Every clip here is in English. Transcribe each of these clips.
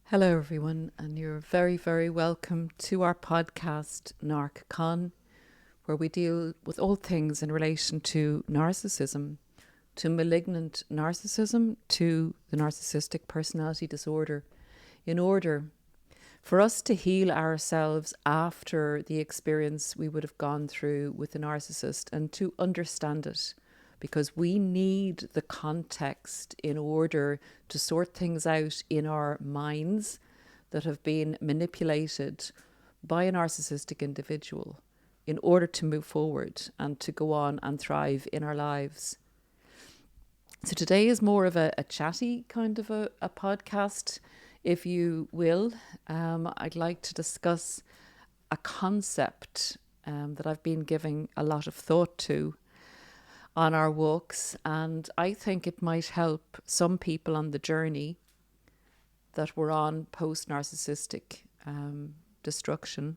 Hello, everyone, and you're very, very welcome to our podcast, NarcCon, where we deal with all things in relation to narcissism, to malignant narcissism, to the narcissistic personality disorder, in order for us to heal ourselves after the experience we would have gone through with the narcissist and to understand it. Because we need the context in order to sort things out in our minds that have been manipulated by a narcissistic individual in order to move forward and to go on and thrive in our lives. So today is more of a chatty kind of a podcast, if you will. I'd like to discuss a concept that I've been giving a lot of thought to on our walks, and I think it might help some people on the journey that we're on post-narcissistic destruction.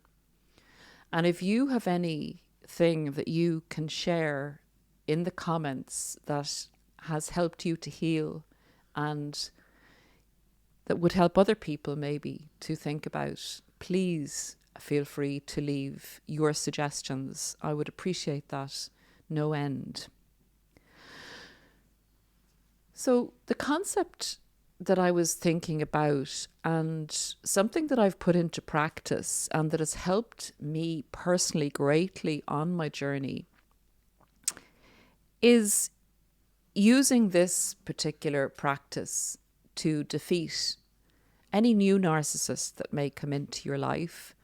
And if you have anything that you can share in the comments that has helped you to heal and that would help other people maybe to think about, please feel free to leave your suggestions. I would appreciate that no end. So the concept that I was thinking about, and something that I've put into practice and that has helped me personally greatly on my journey, is using this particular practice to defeat any new narcissist that may come into your life.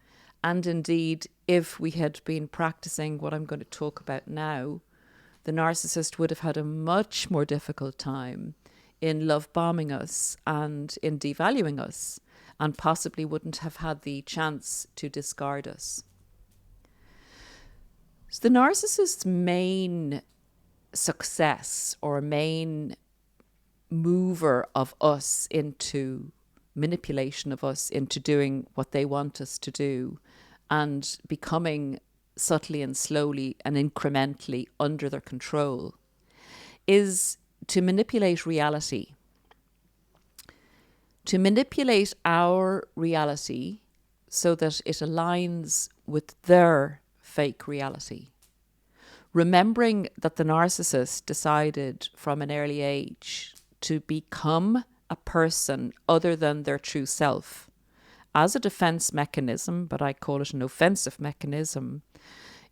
And indeed, if we had been practicing what I'm going to talk about now, the narcissist would have had a much more difficult time in love bombing us and in devaluing us, and possibly wouldn't have had the chance to discard us. So the narcissist's main success or main mover of us into manipulation of us into doing what they want us to do and becoming subtly and slowly and incrementally under their control is to manipulate reality. To manipulate our reality so that it aligns with their fake reality. Remembering that the narcissist decided from an early age to become a person other than their true self as a defense mechanism, but I call it an offensive mechanism,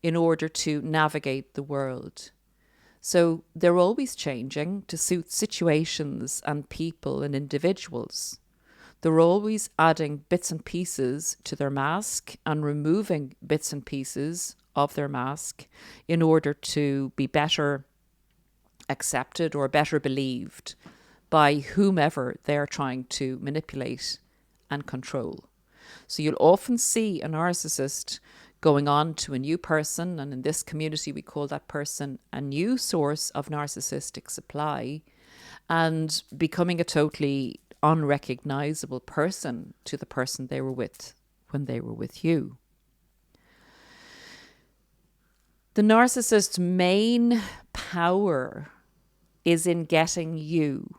in order to navigate the world. So they're always changing to suit situations and people and individuals. They're always adding bits and pieces to their mask and removing bits and pieces of their mask in order to be better accepted or better believed by whomever they're trying to manipulate and control. So you'll often see a narcissist going on to a new person, and in this community we call that person a new source of narcissistic supply, and becoming a totally unrecognizable person to the person they were with when they were with you. The narcissist's main power is in getting you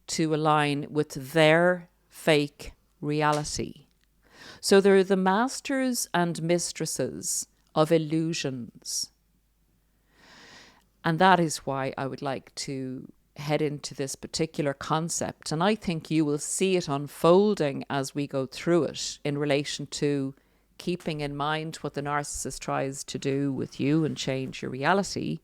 to align with their fake reality. So they're the masters and mistresses of illusions. And that is why I would like to head into this particular concept. And I think you will see it unfolding as we go through it in relation to keeping in mind what the narcissist tries to do with you and change your reality,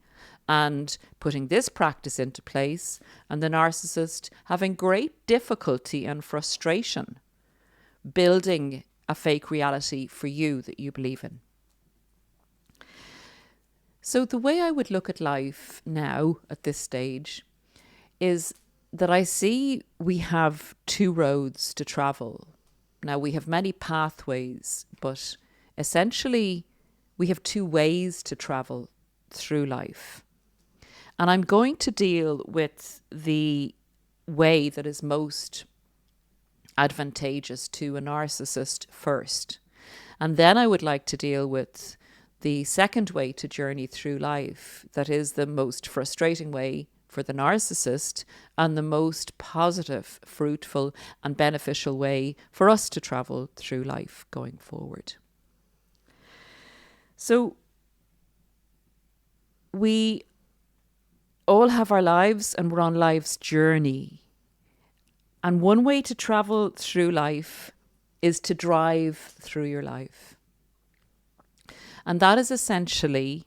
and putting this practice into place, and the narcissist having great difficulty and frustration building a fake reality for you that you believe in. So the way I would look at life now at this stage is that I see we have two roads to travel. Now we have many pathways, but essentially we have two ways to travel through life. And I'm going to deal with the way that is most advantageous to a narcissist first. And then I would like to deal with the second way to journey through life that is the most frustrating way for the narcissist and the most positive, fruitful and beneficial way for us to travel through life going forward. So we all have our lives and we're on life's journey. And one way to travel through life is to drive through your life. And that is essentially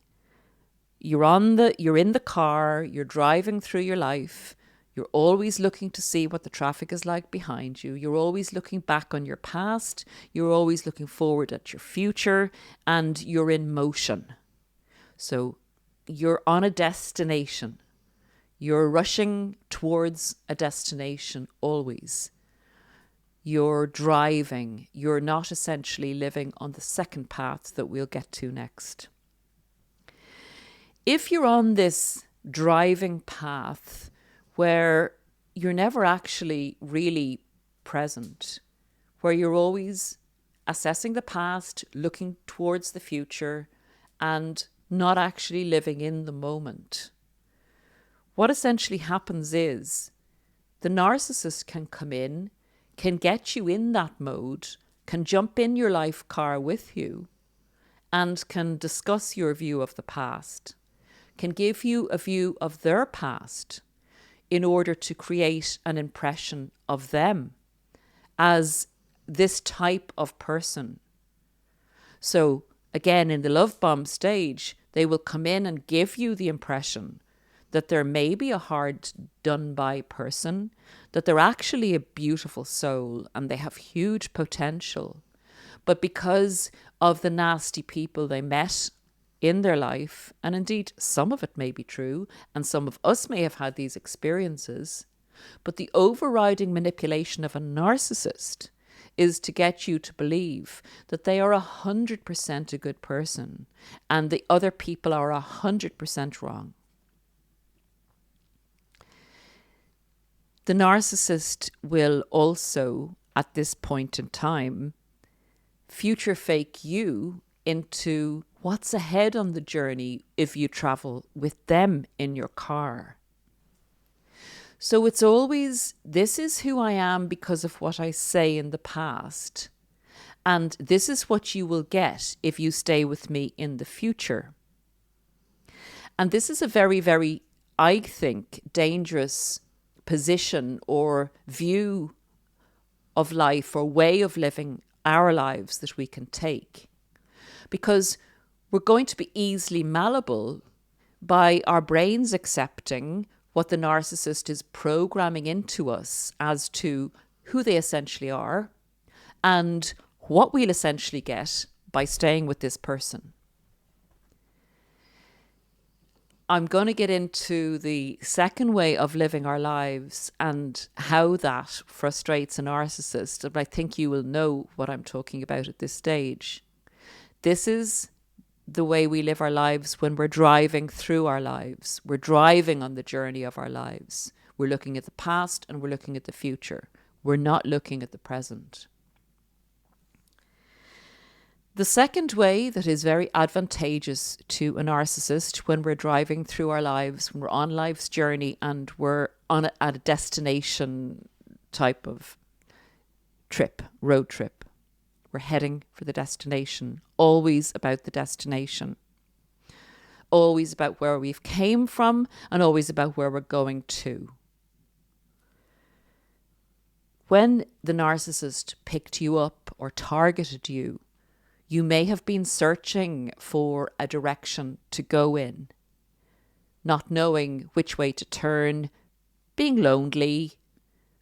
you're in the car, you're driving through your life, you're always looking to see what the traffic is like behind you, you're always looking back on your past, you're always looking forward at your future, and you're in motion. So you're on a destination. You're rushing towards a destination always. You're driving. You're not essentially living on the second path that we'll get to next. If you're on this driving path where you're never actually really present, where you're always assessing the past, looking towards the future, and not actually living in the moment, what essentially happens is the narcissist can come in, can get you in that mode, can jump in your life car with you, and can discuss your view of the past, can give you a view of their past in order to create an impression of them as this type of person. So again, in the love bomb stage, they will come in and give you the impression that they're maybe a hard done by person, that they're actually a beautiful soul and they have huge potential. But because of the nasty people they met in their life, and indeed some of it may be true, and some of us may have had these experiences, but the overriding manipulation of a narcissist is to get you to believe that they are 100% a good person and the other people are 100% wrong. The narcissist will also, at this point in time, future fake you into what's ahead on the journey if you travel with them in your car. So it's always, this is who I am because of what I say in the past. And this is what you will get if you stay with me in the future. And this is a very, very, I think, dangerous position or view of life or way of living our lives that we can take. Because we're going to be easily malleable by our brains accepting what the narcissist is programming into us as to who they essentially are and what we'll essentially get by staying with this person. I'm going to get into the second way of living our lives and how that frustrates a narcissist. And I think you will know what I'm talking about at this stage. This is the way we live our lives when we're driving through our lives. We're driving on the journey of our lives. We're looking at the past and we're looking at the future. We're not looking at the present. The second way that is very advantageous to a narcissist when we're driving through our lives, when we're on life's journey and we're at a destination type of trip, road trip. We're heading for the destination, always about the destination, always about where we've came from and always about where we're going to. When the narcissist picked you up or targeted you, you may have been searching for a direction to go in, not knowing which way to turn, being lonely,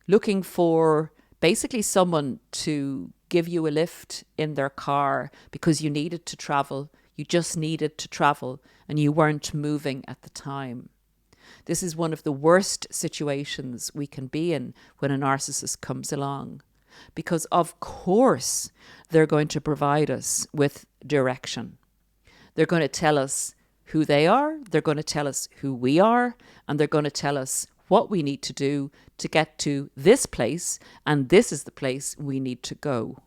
looking for basically someone to give you a lift in their car because you needed to travel. You just needed to travel and you weren't moving at the time. This is one of the worst situations we can be in when a narcissist comes along. Because of course they're going to provide us with direction. They're going to tell us who they are, they're going to tell us who we are, and they're going to tell us what we need to do to get to this place, and this is the place we need to go.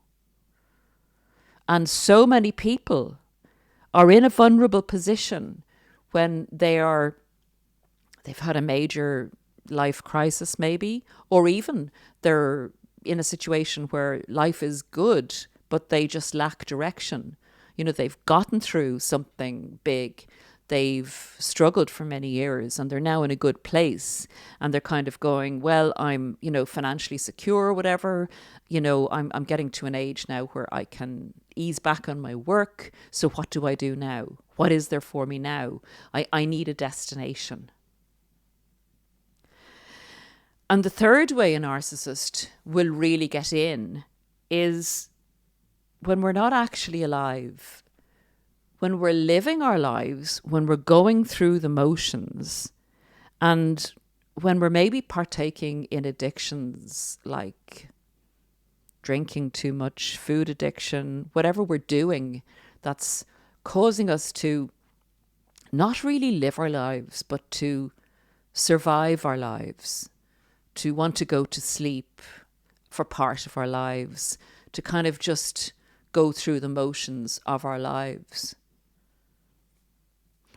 And so many people are in a vulnerable position when they're they've had a major life crisis maybe, or even they're in a situation where life is good, but they just lack direction. You know, they've gotten through something big. They've struggled for many years and they're now in a good place. And they're kind of going, well, I'm, you know, financially secure or whatever. You know, I'm getting to an age now where I can ease back on my work. So what do I do now? What is there for me now? I need a destination. And the third way a narcissist will really get in is when we're not actually alive, when we're living our lives, when we're going through the motions, and when we're maybe partaking in addictions like drinking too much, food addiction, whatever we're doing that's causing us to not really live our lives, but to survive our lives, to want to go to sleep for part of our lives, to kind of just go through the motions of our lives.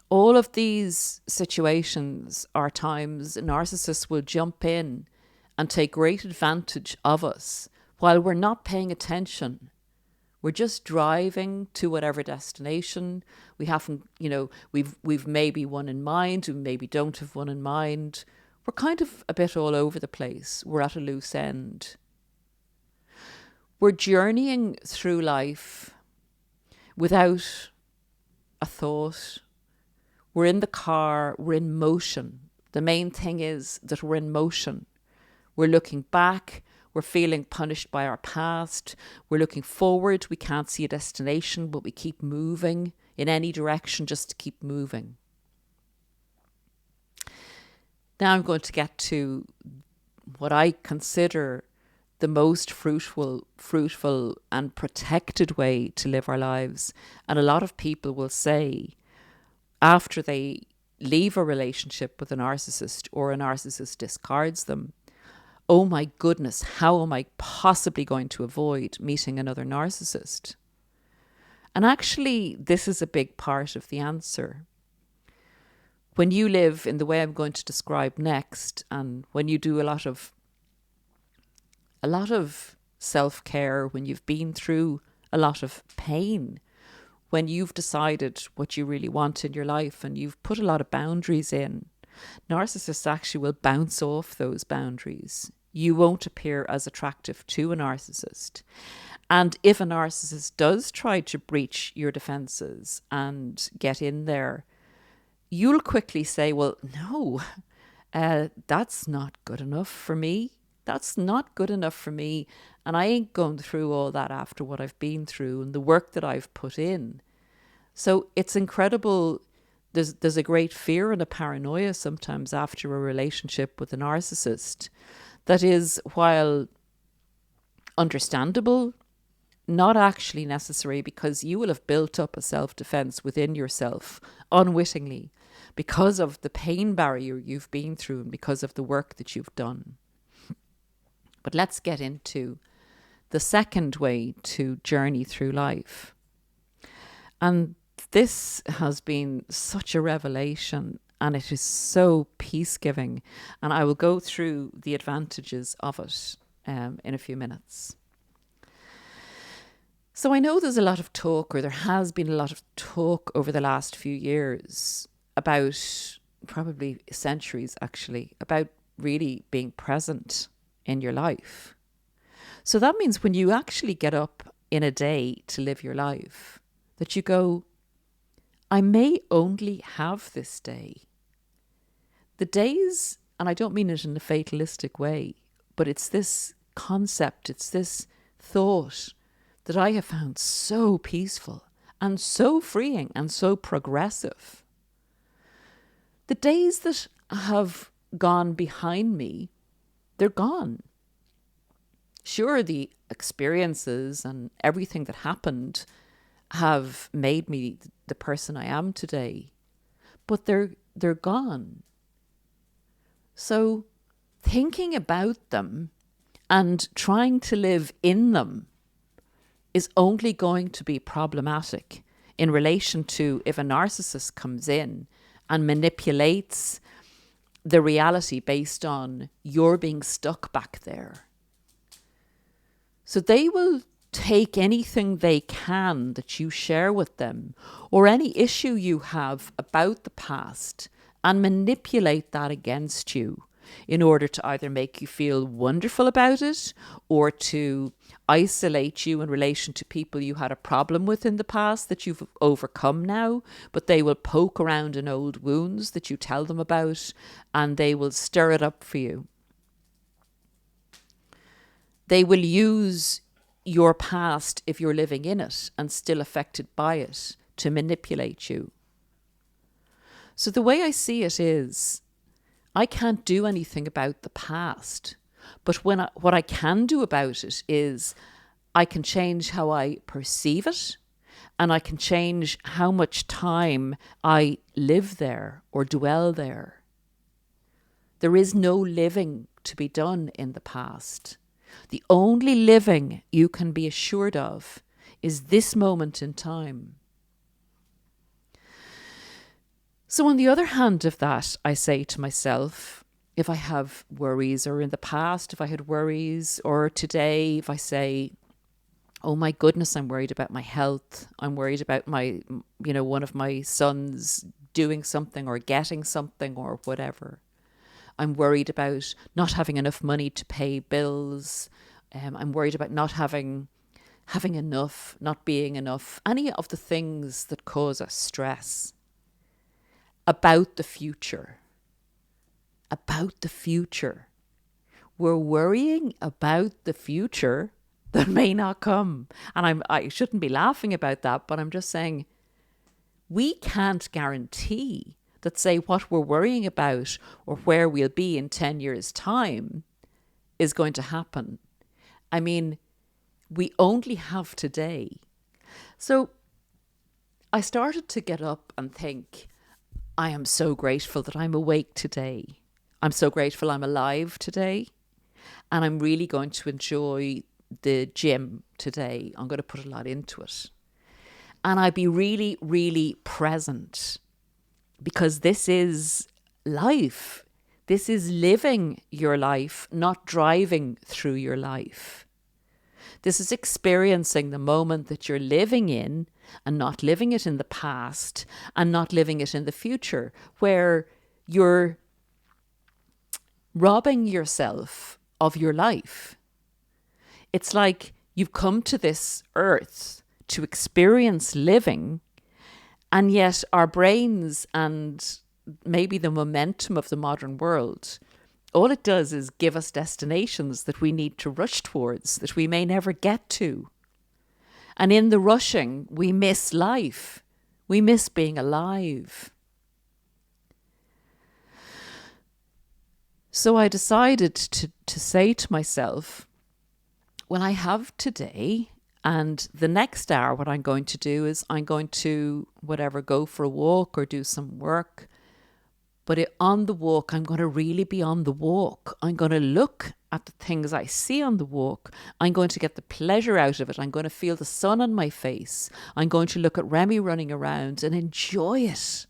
All of these situations are times narcissists will jump in and take great advantage of us while we're not paying attention. We're just driving to whatever destination. We haven't, you know, we've maybe one in mind, we maybe don't have one in mind. We're kind of a bit all over the place. We're at a loose end. We're journeying through life without a thought. We're in the car, we're in motion. The main thing is that we're in motion. We're looking back, we're feeling punished by our past. We're looking forward, we can't see a destination, but we keep moving in any direction just to keep moving. Now I'm going to get to what I consider the most fruitful and protected way to live our lives. And a lot of people will say, after they leave a relationship with a narcissist or a narcissist discards them, oh my goodness, how am I possibly going to avoid meeting another narcissist? And actually, this is a big part of the answer. When you live in the way I'm going to describe next, and when you do a lot of self-care, when you've been through a lot of pain, when you've decided what you really want in your life and you've put a lot of boundaries in, narcissists actually will bounce off those boundaries. You won't appear as attractive to a narcissist. And if a narcissist does try to breach your defenses and get in there, you'll quickly say, well, no, that's not good enough for me. That's not good enough for me. And I ain't going through all that after what I've been through and the work that I've put in. So it's incredible. There's a great fear and a paranoia sometimes after a relationship with a narcissist that is, while understandable, not actually necessary, because you will have built up a self-defense within yourself unwittingly because of the pain barrier you've been through and because of the work that you've done. But let's get into the second way to journey through life. And this has been such a revelation, and it is so peace-giving. And I will go through the advantages of it in a few minutes. So I know there's a lot of talk, or there has been a lot of talk over the last few years about, probably centuries actually, about really being present in your life. So that means when you actually get up in a day to live your life, that you go, I may only have this day. The days, and I don't mean it in a fatalistic way, but it's this concept, it's this thought that I have found so peaceful and so freeing and so progressive. The days that have gone behind me, they're gone. Sure, the experiences and everything that happened have made me the person I am today, but they're gone. So thinking about them and trying to live in them is only going to be problematic in relation to if a narcissist comes in and manipulates the reality based on your being stuck back there. So they will take anything they can that you share with them, or any issue you have about the past, and manipulate that against you in order to either make you feel wonderful about it, or to isolate you in relation to people you had a problem with in the past that you've overcome now. But they will poke around in old wounds that you tell them about, and they will stir it up for you. They will use your past, if you're living in it and still affected by it, to manipulate you. So the way I see it is, I can't do anything about the past, but what I can do about it is I can change how I perceive it, and I can change how much time I live there or dwell there. There is no living to be done in the past. The only living you can be assured of is this moment in time. So on the other hand of that, I say to myself, if I have worries, or in the past, if I had worries, or today, if I say, oh my goodness, I'm worried about my health. I'm worried about one of my sons doing something or getting something or whatever. I'm worried about not having enough money to pay bills. I'm worried about not having enough, not being enough, any of the things that cause us stress. About the future. We're worrying about the future that may not come. And I shouldn't be laughing about that, but I'm just saying, we can't guarantee that, say, what we're worrying about or where we'll be in 10 years' time is going to happen. I mean, we only have today. So I started to get up and think, I am so grateful that I'm awake today. I'm so grateful I'm alive today. And I'm really going to enjoy the gym today. I'm going to put a lot into it. And I'd be really, really present, because this is life. This is living your life, not driving through your life. This is experiencing the moment that you're living in, and not living it in the past, and not living it in the future, where you're robbing yourself of your life. It's like you've come to this earth to experience living, and yet our brains and maybe the momentum of the modern world, all it does is give us destinations that we need to rush towards, that we may never get to. And in the rushing, we miss life. We miss being alive. So I decided to say to myself, well, I have today, and the next hour what I'm going to do is I'm going to, go for a walk or do some work. But on the walk, I'm going to really be on the walk. I'm going to look at the things I see on the walk. I'm going to get the pleasure out of it. I'm going to feel the sun on my face. I'm going to look at Remy running around and enjoy it.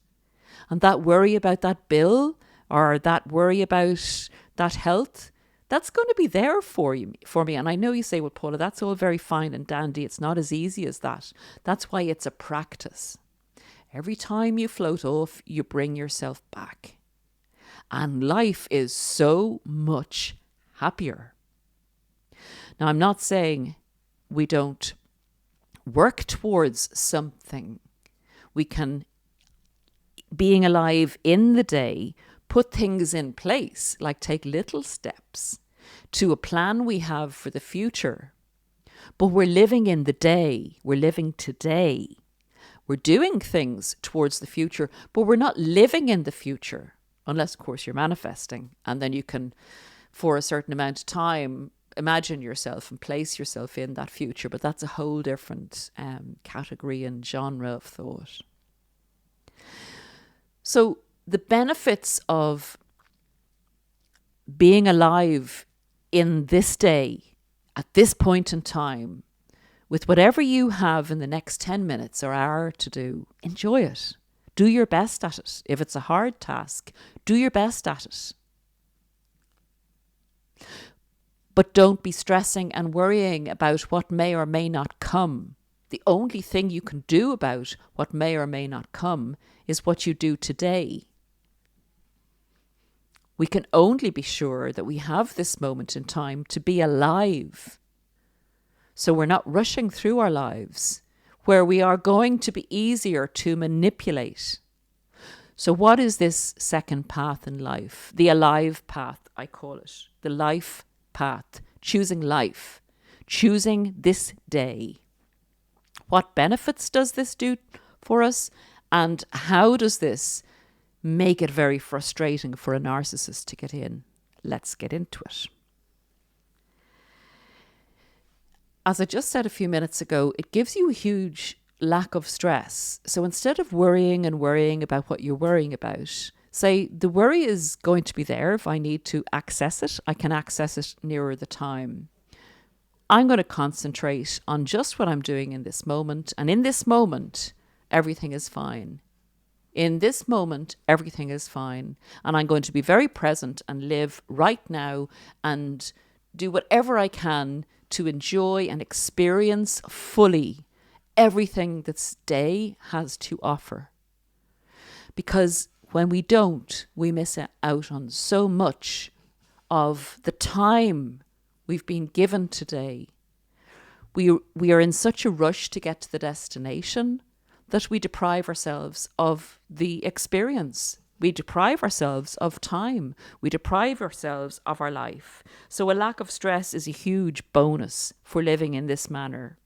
And that worry about that bill, or that worry about that health, that's going to be there for me. And I know you say, well, Paula, that's all very fine and dandy. It's not as easy as that. That's why it's a practice. Every time you float off, you bring yourself back. And life is so much happier. Now, I'm not saying we don't work towards something. We can, being alive in the day, put things in place, like take little steps to a plan we have for the future. But we're living in the day. We're living today. We're doing things towards the future, but we're not living in the future, unless, of course, you're manifesting. And then you can, for a certain amount of time, imagine yourself and place yourself in that future. But that's a whole different category and genre of thought. So the benefits of being alive in this day, at this point in time, with whatever you have in the next 10 minutes or hour to do, enjoy it. Do your best at it. If it's a hard task, do your best at it. But don't be stressing and worrying about what may or may not come. The only thing you can do about what may or may not come is what you do today. We can only be sure that we have this moment in time to be alive. So we're not rushing through our lives where we are going to be easier to manipulate. So what is this second path in life? The alive path, I call it. The life path. Choosing life. Choosing this day. What benefits does this do for us? And how does this make it very frustrating for a narcissist to get in? Let's get into it. As I just said a few minutes ago, it gives you a huge lack of stress. So instead of worrying about what you're worrying about, say the worry is going to be there. If I need to access it, I can access it nearer the time. I'm going to concentrate on just what I'm doing in this moment. And in this moment, everything is fine. In this moment, everything is fine. And I'm going to be very present and live right now and do whatever I can to enjoy and experience fully everything this day has to offer. Because when we don't, we miss out on so much of the time we've been given today. We are in such a rush to get to the destination that we deprive ourselves of the experience. We deprive ourselves of time. We deprive ourselves of our life. So a lack of stress is a huge bonus for living in this manner.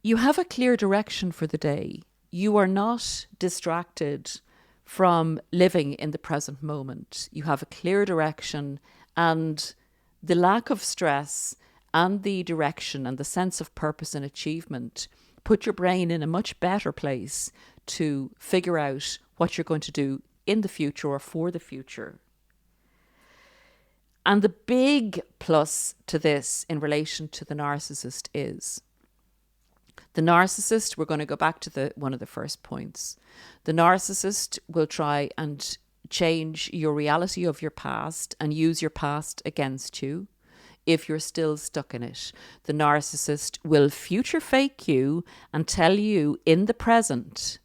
You have a clear direction for the day. You are not distracted from living in the present moment. You have a clear direction, and the lack of stress and the direction and the sense of purpose and achievement put your brain in a much better place to figure out what you're going to do in the future or for the future. And the big plus to this in relation to the narcissist is the narcissist, we're going to go back to one of the first points. The narcissist will try and change your reality of your past and use your past against you if you're still stuck in it. The narcissist will future fake you and tell you in the present,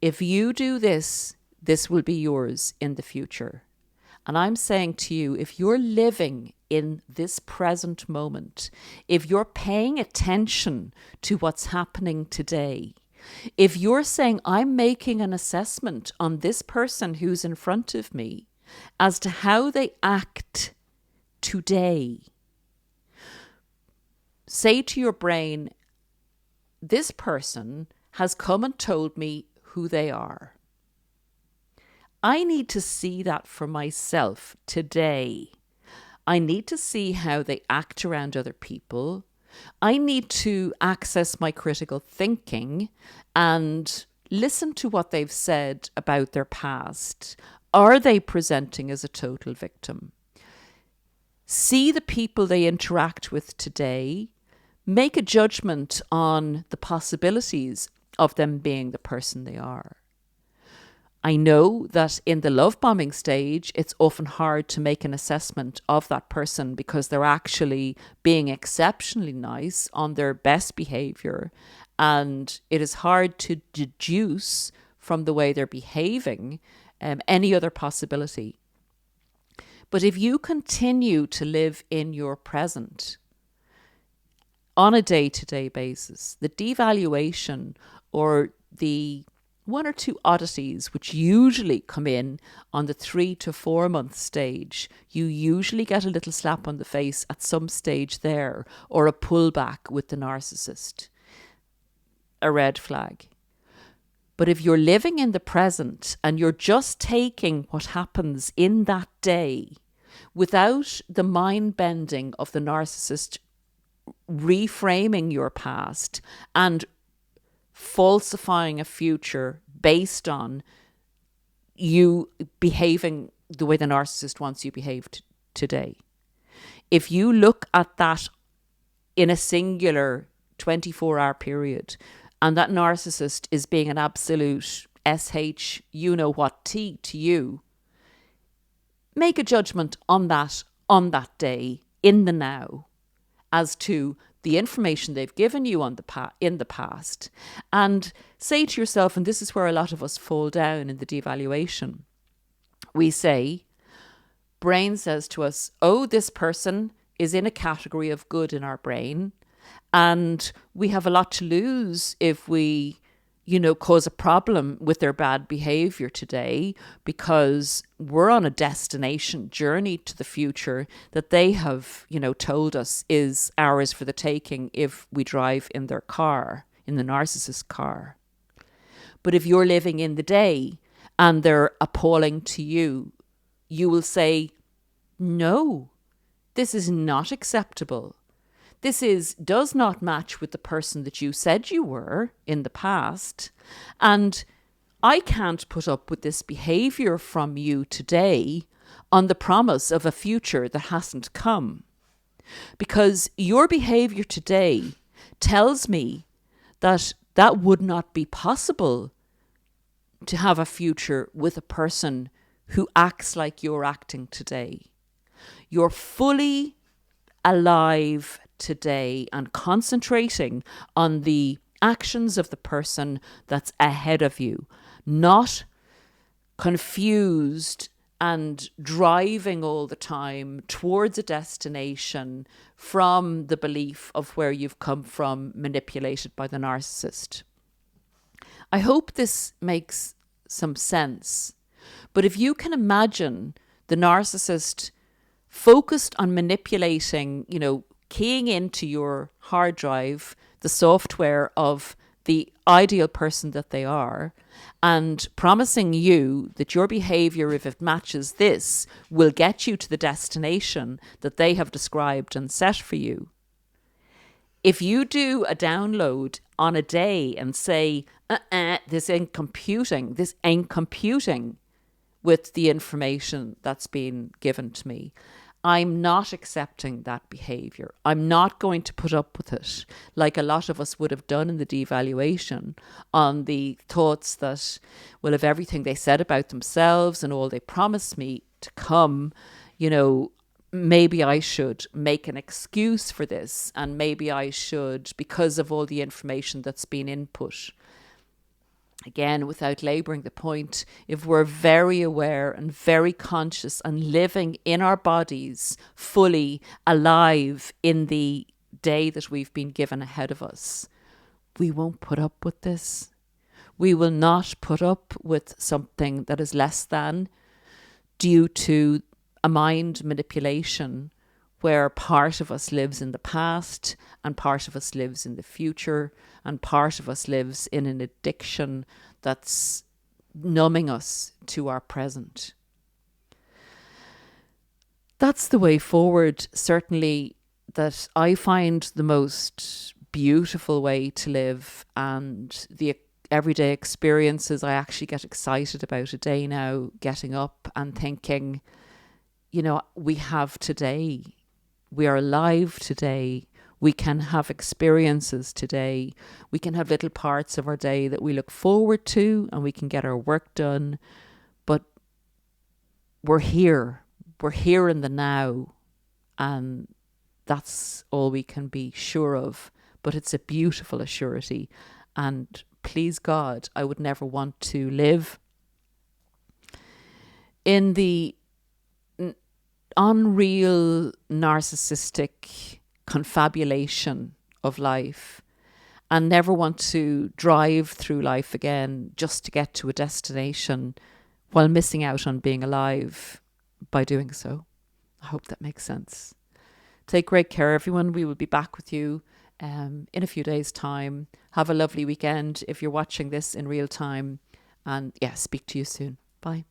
if you do this, this will be yours in the future. And I'm saying to you, if you're living in this present moment, if you're paying attention to what's happening today, if you're saying, I'm making an assessment on this person who's in front of me as to how they act today, say to your brain, this person has come and told me who they are. I need to see that for myself today. I need to see how they act around other people. I need to access my critical thinking and listen to what they've said about their past. Are they presenting as a total victim? See the people they interact with today. Make a judgment on the possibilities of them being the person they are. I know that in the love bombing stage, it's often hard to make an assessment of that person because they're actually being exceptionally nice on their best behavior. And it is hard to deduce from the way they're behaving any other possibility. But if you continue to live in your present on a day-to-day basis, the devaluation or the one or two oddities which usually come in on the 3 to 4 month stage, you usually get a little slap on the face at some stage there, or a pullback with the narcissist, a red flag. But if you're living in the present and you're just taking what happens in that day without the mind bending of the narcissist reframing your past and falsifying a future based on you behaving the way the narcissist wants you behaved today. If you look at that in a singular 24-hour period and that narcissist is being an absolute SH, you know what, T to you, make a judgment on that day, in the now, as to the information they've given you in the past, and say to yourself, and this is where a lot of us fall down in the devaluation, we say, brain says to us, oh, this person is in a category of good in our brain, and we have a lot to lose if we, cause a problem with their bad behavior today, because we're on a destination journey to the future that they have, told us is ours for the taking if we drive in their car, in the narcissist car. But if you're living in the day and they're appalling to you, you will say, no, this is not acceptable. This does not match with the person that you said you were in the past. And I can't put up with this behavior from you today on the promise of a future that hasn't come. Because your behavior today tells me that that would not be possible to have a future with a person who acts like you're acting today. You're fully alive today and concentrating on the actions of the person that's ahead of you, not confused and driving all the time towards a destination from the belief of where you've come from, manipulated by the narcissist. I hope this makes some sense. But if you can imagine the narcissist focused on manipulating, keying into your hard drive the software of the ideal person that they are, and promising you that your behavior, if it matches this, will get you to the destination that they have described and set for you. If you do a download on a day and say, this ain't computing with the information that's been given to me, I'm not accepting that behavior. I'm not going to put up with it, like a lot of us would have done in the devaluation, on the thoughts that, well, if everything they said about themselves and all they promised me to come, maybe I should make an excuse for this, and maybe I should, because of all the information that's been input. Again, without labouring the point, if we're very aware and very conscious and living in our bodies, fully alive in the day that we've been given ahead of us, we won't put up with this. We will not put up with something that is less than, due to a mind manipulation where part of us lives in the past and part of us lives in the future and part of us lives in an addiction that's numbing us to our present. That's the way forward, certainly, that I find the most beautiful way to live, and the everyday experiences I actually get excited about a day now, getting up and thinking, we have today. We are alive today. We can have experiences today. We can have little parts of our day that we look forward to, and we can get our work done. But we're here. We're here in the now. And that's all we can be sure of. But it's a beautiful assurity. And please God, I would never want to live in the unreal narcissistic confabulation of life, and never want to drive through life again just to get to a destination while missing out on being alive by doing so. I hope that makes sense. Take great care, everyone. We will be back with you in a few days' time. Have a lovely weekend if you're watching this in real time, and speak to you soon. Bye.